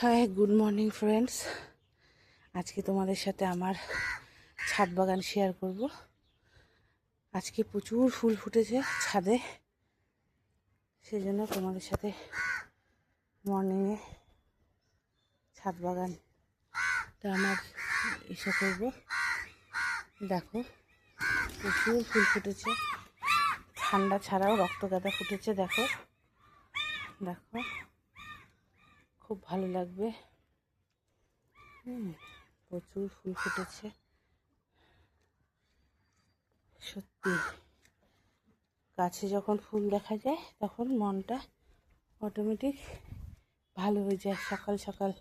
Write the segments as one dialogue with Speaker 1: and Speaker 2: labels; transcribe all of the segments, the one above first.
Speaker 1: High, good morning friends. আজকে তোমাদের সাথে আমার ছাদ বাগান শেয়ার করব। আজকে প্রচুর ফুল ফুটেছে ছাদে, সেজন্য তোমাদের সাথে মর্নিংয়ে ছাদ বাগানটা আমার এসে করব। দেখো, প্রচুর ফুল ফুটেছে, ঠান্ডা ছাড়াও রক্তগাঁদা ফুটেছে। দেখো দেখো, খুব ভালো লাগবে। প্রচুর ফুল ফুটেছে সত্যি। গাছে যখন ফুল দেখা যায় তখন মনটা অটোমেটিক ভালো হয়ে যায়। সকাল সকাল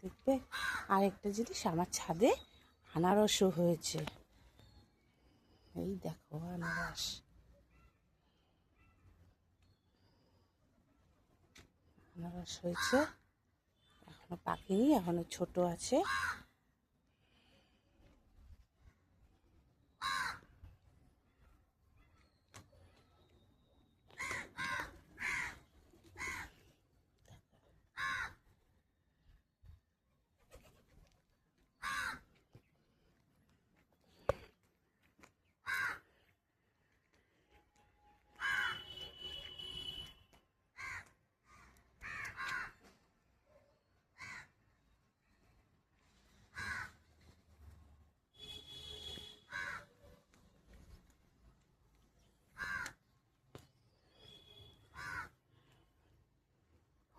Speaker 1: দেখবে। আরেকটা জিনিস, আমার ছাদে আনারসও হয়েছে। এই দেখো আনারস, আনারস হয়েছে, এখনো পাকেনি, এখনো ছোট আছে।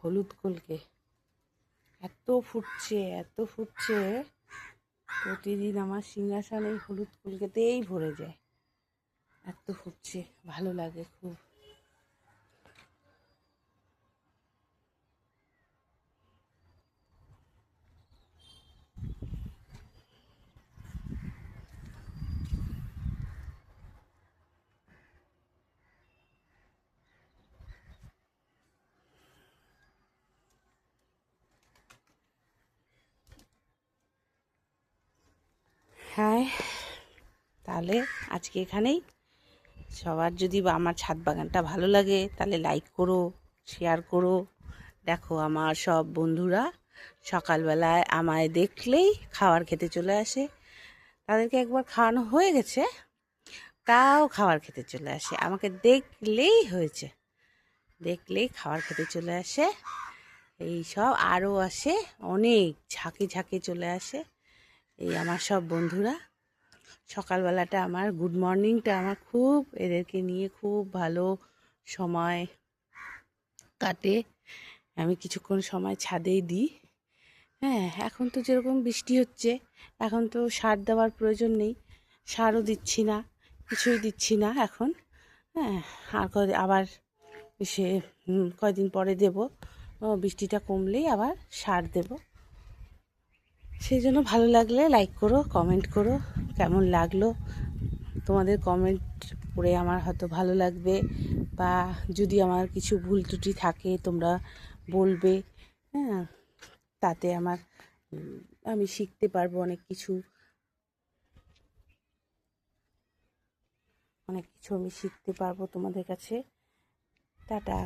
Speaker 1: হলুদ কলকে এত ফুটছে, এত ফুটছে, প্রতিদিন আমার সিংহাসন এই হলুদ কলকেতেই ভরে যায়। এত ফুটছে, ভালো লাগে খুব। হ্যাঁ, তাহলে আজকে এখানেই। সবার যদি আমার ছাদ বাগানটা ভালো লাগে তাহলে লাইক করো, শেয়ার করো। দেখো, আমার সব বন্ধুরা সকালবেলায় আমায় দেখলেই খাবার খেতে চলে আসে। তাদেরকে একবার খাওয়ানো হয়ে গেছে, তাও খাবার খেতে চলে আসে। আমাকে দেখলেই হয়েছে, দেখলেই খাবার খেতে চলে আসে। এই সব আরও আসে, অনেক ঝাঁকে ঝাঁকে চলে আসে এই আমার সব বন্ধুরা। সকালবেলাটা আমার, গুড মর্নিংটা আমার খুব, এদেরকে নিয়ে খুব ভালো সময় কাটে। আমি কিছুক্ষণ সময় ছাদেই দিই। হ্যাঁ, এখন তো যেরকম বৃষ্টি হচ্ছে, এখন তো সার দেওয়ার প্রয়োজন নেই, সারও দিচ্ছি না, কিছুই দিচ্ছি না এখন। হ্যাঁ, আর আবার সে কয়দিন পরে দেব, বৃষ্টিটা কমলেই আবার সার দেব। সেই জন্য ভালো লাগলে লাইক করো, কমেন্ট করো, কেমন লাগলো। তোমাদের কমেন্ট পড়ে আমার হয়তো ভালো লাগবে, বা যদি আমার কিছু ভুল ত্রুটি থাকে তোমরা বলবে। হ্যাঁ, তাতে আমি শিখতে পারবো অনেক কিছু, অনেক কিছু আমি শিখতে পারবো তোমাদের কাছে। টাটা।